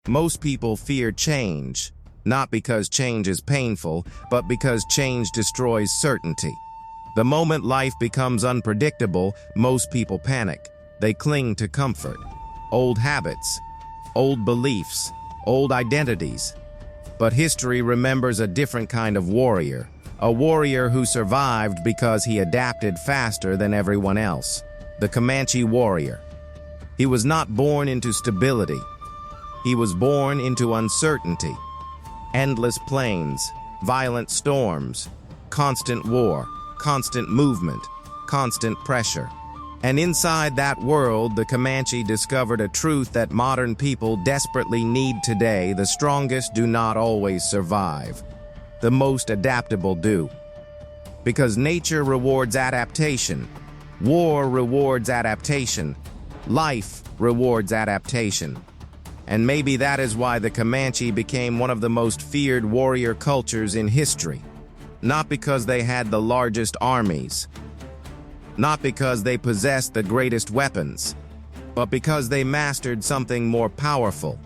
Most people fear change, not because change is painful, but because change destroys certainty. The moment life becomes unpredictable, most people panic. They cling to comfort, old habits, old beliefs, old identities. But history remembers a different kind of warrior, a warrior who survived because he adapted faster than everyone else. The Comanche Warrior. He was not born into stability. He was born into uncertainty. Endless plains, violent storms, constant war, constant movement, constant pressure. And inside that world, the Comanche discovered a truth that modern people desperately need today: the strongest do not always survive. The most adaptable do. Because nature rewards adaptation. War rewards adaptation. Life rewards adaptation. And maybe that is why the Comanche became one of the most feared warrior cultures in history. Not because they had the largest armies, not because they possessed the greatest weapons, but because they mastered something more powerful: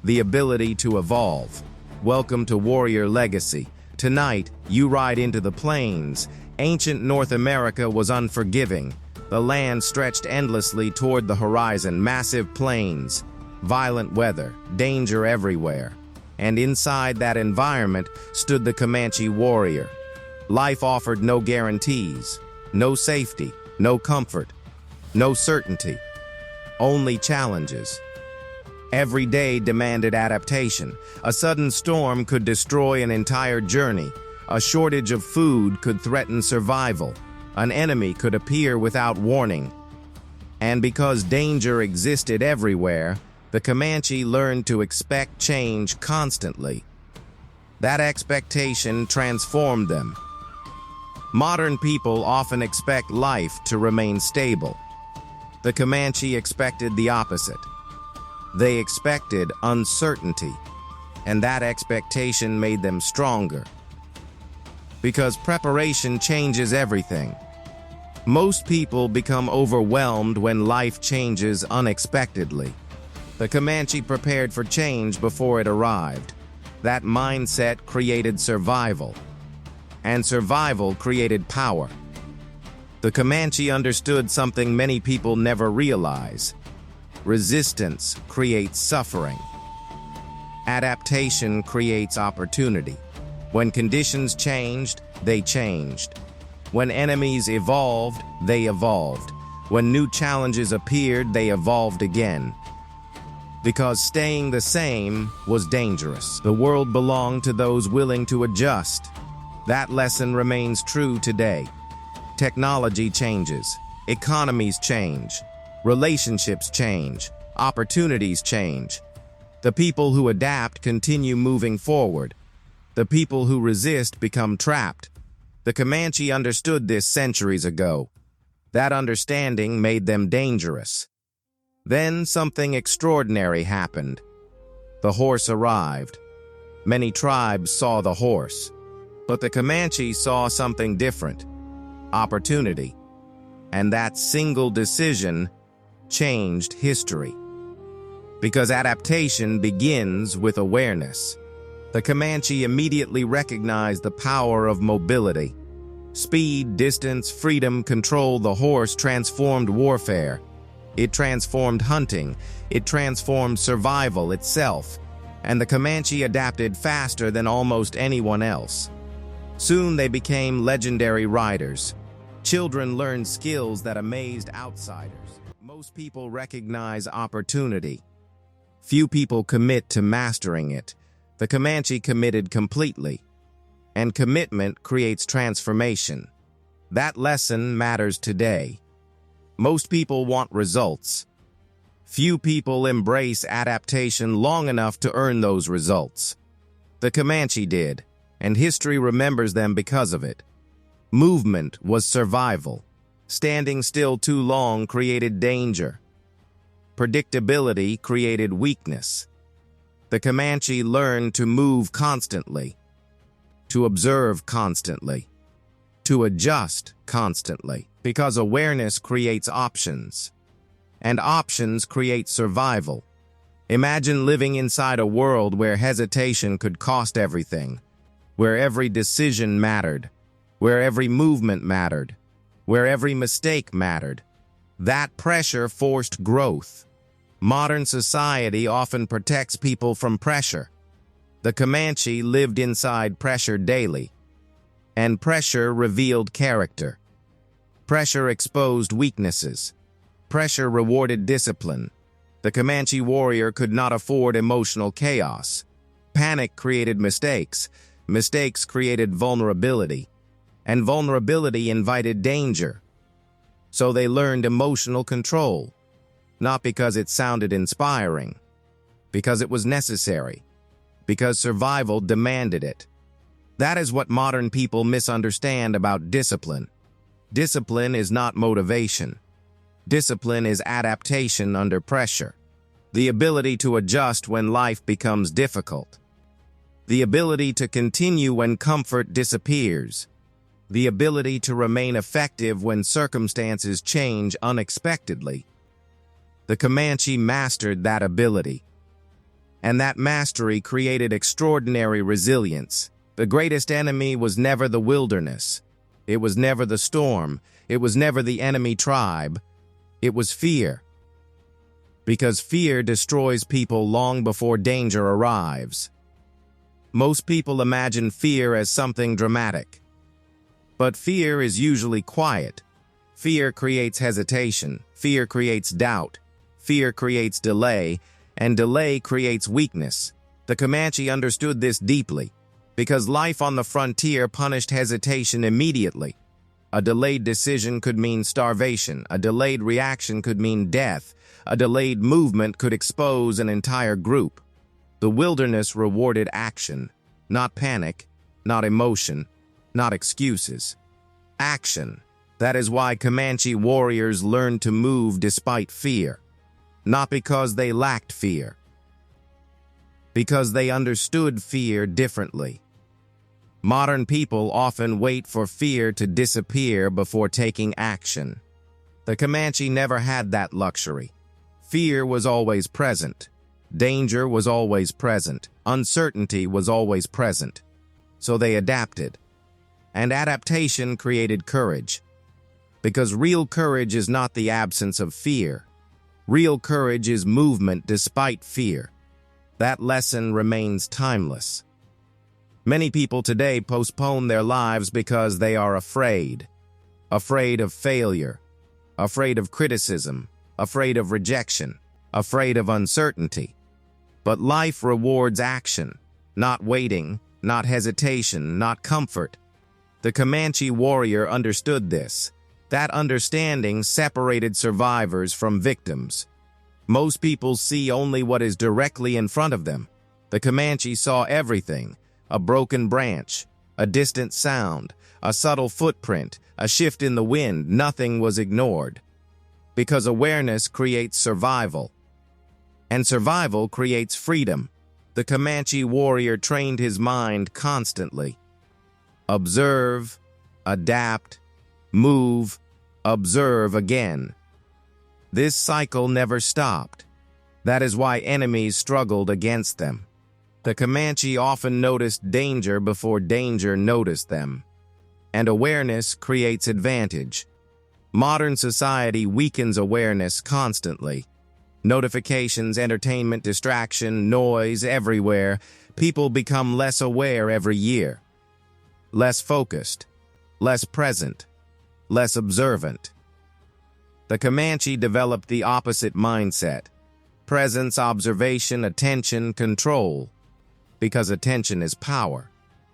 the ability to evolve. Welcome to Warrior Legacy. Tonight, you ride into the plains. Ancient North America was unforgiving. The land stretched endlessly toward the horizon, massive plains, violent weather, danger everywhere. And inside that environment stood the Comanche warrior. Life offered no guarantees, no safety, no comfort, no certainty, only challenges. Every day demanded adaptation. A sudden storm could destroy an entire journey. A shortage of food could threaten survival. An enemy could appear without warning. And because danger existed everywhere, the Comanche learned to expect change constantly. That expectation transformed them. Modern people often expect life to remain stable. The Comanche expected the opposite. They expected uncertainty, and that expectation made them stronger. Because preparation changes everything. Most people become overwhelmed when life changes unexpectedly. The Comanche prepared for change before it arrived. That mindset created survival, and survival created power. The Comanche understood something many people never realize: resistance creates suffering. Adaptation creates opportunity. When conditions changed, they changed. When enemies evolved, they evolved. When new challenges appeared, they evolved again. Because staying the same was dangerous. The world belonged to those willing to adjust. That lesson remains true today. Technology changes. Economies change. Relationships change. Opportunities change. The people who adapt continue moving forward. The people who resist become trapped. The Comanche understood this centuries ago. That understanding made them dangerous. Then something extraordinary happened. The horse arrived. Many tribes saw the horse, but the Comanche saw something different: opportunity. And that single decision changed history. Because adaptation begins with awareness. The Comanche immediately recognized the power of mobility. Speed, distance, freedom, control. The horse transformed warfare. It transformed hunting. It transformed survival itself. And the Comanche adapted faster than almost anyone else. Soon they became legendary riders. Children learned skills that amazed outsiders. Most people recognize opportunity. Few people commit to mastering it. The Comanche committed completely. And commitment creates transformation. That lesson matters today. Most people want results. Few people embrace adaptation long enough to earn those results. The Comanche did, and history remembers them because of it. Movement was survival. Standing still too long created danger. Predictability created weakness. The Comanche learned to move constantly, to observe constantly, to adjust constantly, because awareness creates options, and options create survival. Imagine living inside a world where hesitation could cost everything, where every decision mattered, where every movement mattered, where every mistake mattered. That pressure forced growth. Modern society often protects people from pressure. The Comanche lived inside pressure daily, and pressure revealed character. Pressure exposed weaknesses. Pressure rewarded discipline. The Comanche warrior could not afford emotional chaos. Panic created mistakes. Mistakes created vulnerability. And vulnerability invited danger. So they learned emotional control, not because it sounded inspiring, because it was necessary, because survival demanded it. That is what modern people misunderstand about discipline. Discipline is not motivation. Discipline is adaptation under pressure. The ability to adjust when life becomes difficult. The ability to continue when comfort disappears. The ability to remain effective when circumstances change unexpectedly. The Comanche mastered that ability. And that mastery created extraordinary resilience. The greatest enemy was never the wilderness. It was never the storm. It was never the enemy tribe. It was fear. Because fear destroys people long before danger arrives. Most people imagine fear as something dramatic. But fear is usually quiet. Fear creates hesitation. Fear creates doubt. Fear creates delay. And delay creates weakness. The Comanche understood this deeply, because life on the frontier punished hesitation immediately. A delayed decision could mean starvation. A delayed reaction could mean death. A delayed movement could expose an entire group. The wilderness rewarded action, not panic, not emotion, not excuses. Action. That is why Comanche warriors learned to move despite fear. Not because they lacked fear. Because they understood fear differently. Modern people often wait for fear to disappear before taking action. The Comanche never had that luxury. Fear was always present. Danger was always present. Uncertainty was always present. So they adapted. And adaptation created courage. Because real courage is not the absence of fear. Real courage is movement despite fear. That lesson remains timeless. Many people today postpone their lives because they are afraid. Afraid of failure. Afraid of criticism. Afraid of rejection. Afraid of uncertainty. But life rewards action, not waiting, not hesitation, not comfort. The Comanche warrior understood this. That understanding separated survivors from victims. Most people see only what is directly in front of them. The Comanche saw everything: a broken branch, a distant sound, a subtle footprint, a shift in the wind. Nothing was ignored. Because awareness creates survival. And survival creates freedom. The Comanche warrior trained his mind constantly. Observe, adapt, move, observe again. This cycle never stopped. That is why enemies struggled against them. The Comanche often noticed danger before danger noticed them. And awareness creates advantage. Modern society weakens awareness constantly. Notifications, entertainment, distraction, noise everywhere. People become less aware every year. Less focused, less present, less observant. The Comanche developed the opposite mindset: presence, observation, attention, control. Because attention is power.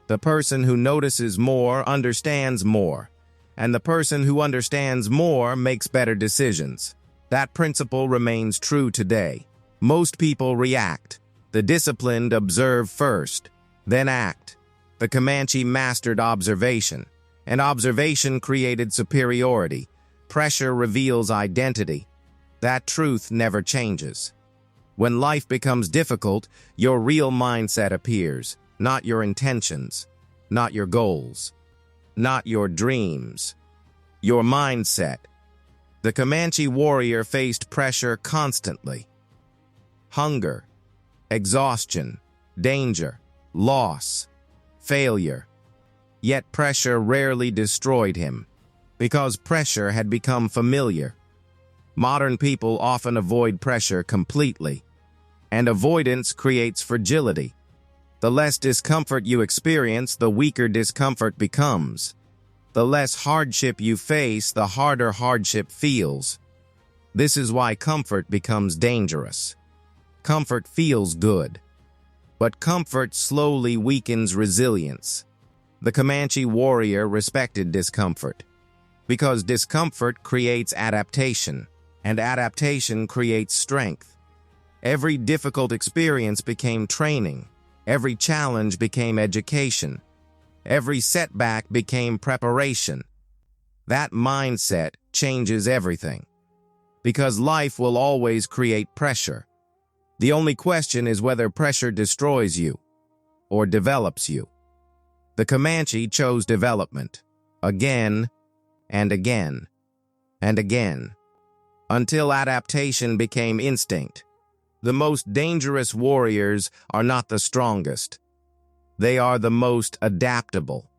The person who notices more understands more, and the person who understands more makes better decisions. That principle remains true today. Most people react. The disciplined observe first, then act. The Comanche mastered observation, and observation created superiority. Pressure reveals identity. That truth never changes. When life becomes difficult, your real mindset appears, not your intentions, not your goals, not your dreams, your mindset. The Comanche warrior faced pressure constantly. hunger, exhaustion, danger, loss, failure. Yet pressure rarely destroyed him, because pressure had become familiar. Modern people often avoid pressure completely, and avoidance creates fragility. The less discomfort you experience, the weaker discomfort becomes. The less hardship you face, the harder hardship feels. This is why comfort becomes dangerous. Comfort feels good, but comfort slowly weakens resilience. The Comanche warrior respected discomfort, because discomfort creates adaptation, and adaptation creates strength. Every difficult experience became training. Every challenge became education. Every setback became preparation. That mindset changes everything, because life will always create pressure. The only question is whether pressure destroys you or develops you. The Comanche chose development, again and again and again, until adaptation became instinct. The most dangerous warriors are not the strongest. They are the most adaptable.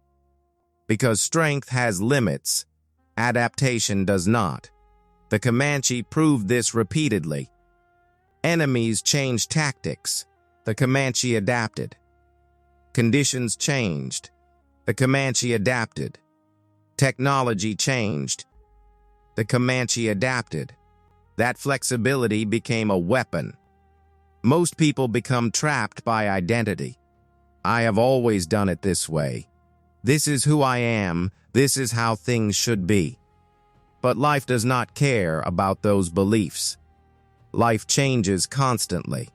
Because strength has limits, adaptation does not. The Comanche proved this repeatedly. Enemies changed tactics. The Comanche adapted. Conditions changed. The Comanche adapted. Technology changed. The Comanche adapted. That flexibility became a weapon. Most people become trapped by identity. I have always done it this way. This is who I am. This is how things should be. But life does not care about those beliefs. Life changes constantly.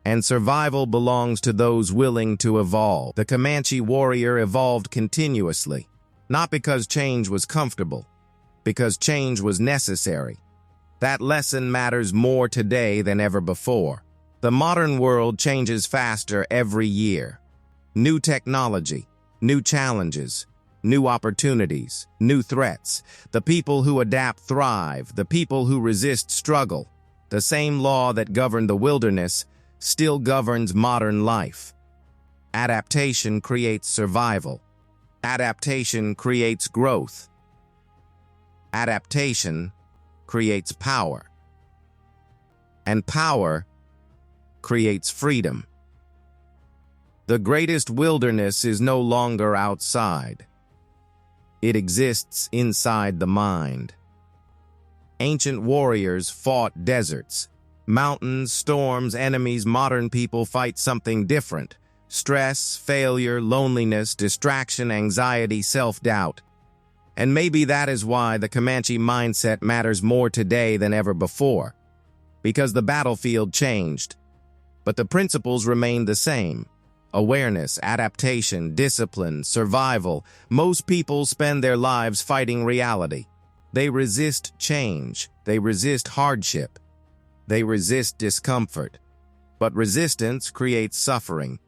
And survival belongs to those willing to evolve. The Comanche warrior evolved continuously, not because change was comfortable, because change was necessary. That lesson matters more today than ever before. The modern world changes faster every year. New technology, new challenges, new opportunities, new threats. The people who adapt thrive. The people who resist struggle. The same law that governed the wilderness still governs modern life. Adaptation creates survival. Adaptation creates growth. Adaptation creates power. And power creates freedom. The greatest wilderness is no longer outside. It exists inside the mind. Ancient warriors fought deserts, mountains, storms, enemies. Modern people fight something different. Stress, failure, loneliness, distraction, anxiety, self-doubt. And maybe that is why the Comanche mindset matters more today than ever before. Because the battlefield changed, but the principles remained the same. Awareness, adaptation, discipline, survival. Most people spend their lives fighting reality. They resist change. They resist hardship. They resist discomfort. But resistance creates suffering.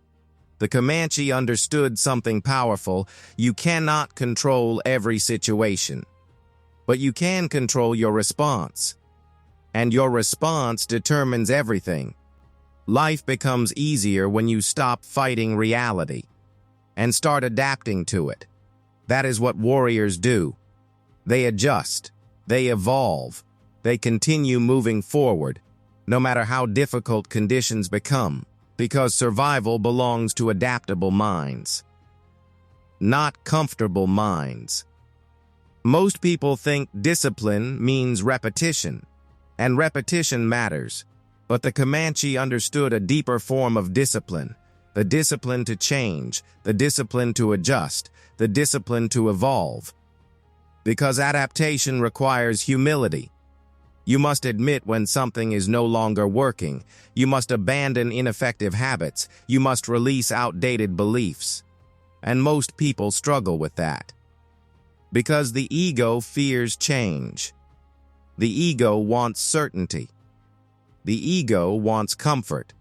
The Comanche understood something powerful. You cannot control every situation, but you can control your response. And your response determines everything. Life becomes easier when you stop fighting reality and start adapting to it. That is what warriors do. They adjust, they evolve, they continue moving forward, no matter how difficult conditions become, because survival belongs to adaptable minds, not comfortable minds. Most people think discipline means repetition, and repetition matters. But the Comanche understood a deeper form of discipline, the discipline to change, the discipline to adjust, the discipline to evolve. Because adaptation requires humility. You must admit when something is no longer working. You must abandon ineffective habits. You must release outdated beliefs. And most people struggle with that. Because the ego fears change. The ego wants certainty. The ego wants comfort.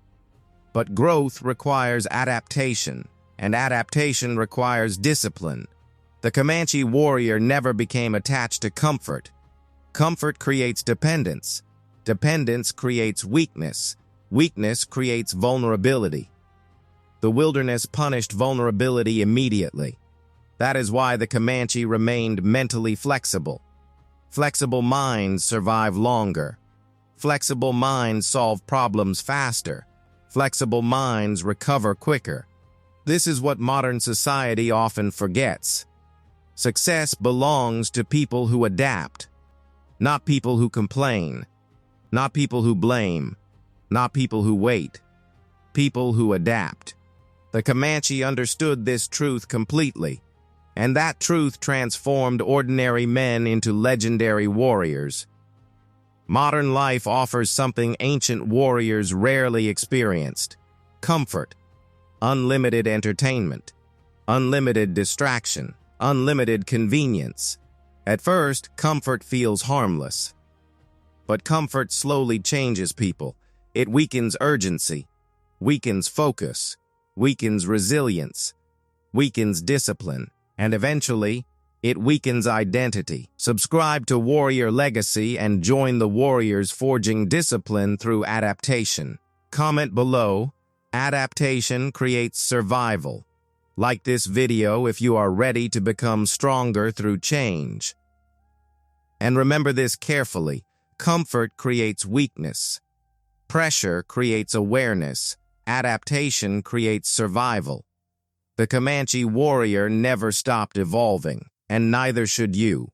But growth requires adaptation, and adaptation requires discipline. The Comanche warrior never became attached to comfort. Comfort creates dependence. Dependence creates weakness. Weakness creates vulnerability. The wilderness punished vulnerability immediately. That is why the Comanche remained mentally flexible. Flexible minds survive longer. Flexible minds solve problems faster. Flexible minds recover quicker. This is what modern society often forgets. Success belongs to people who adapt, not people who complain, not people who blame, not people who wait, people who adapt. The Comanche understood this truth completely, and that truth transformed ordinary men into legendary warriors. Modern life offers something ancient warriors rarely experienced: comfort, unlimited entertainment, unlimited distraction, unlimited convenience. At first, comfort feels harmless. But comfort slowly changes people. It weakens urgency, weakens focus, weakens resilience, weakens discipline, and eventually, it weakens identity. Subscribe to Warrior Legacy and join the warriors forging discipline through adaptation. Comment below. Adaptation creates survival. Like this video if you are ready to become stronger through change. And remember this carefully: comfort creates weakness. Pressure creates awareness. Adaptation creates survival. The Comanche warrior never stopped evolving, and neither should you.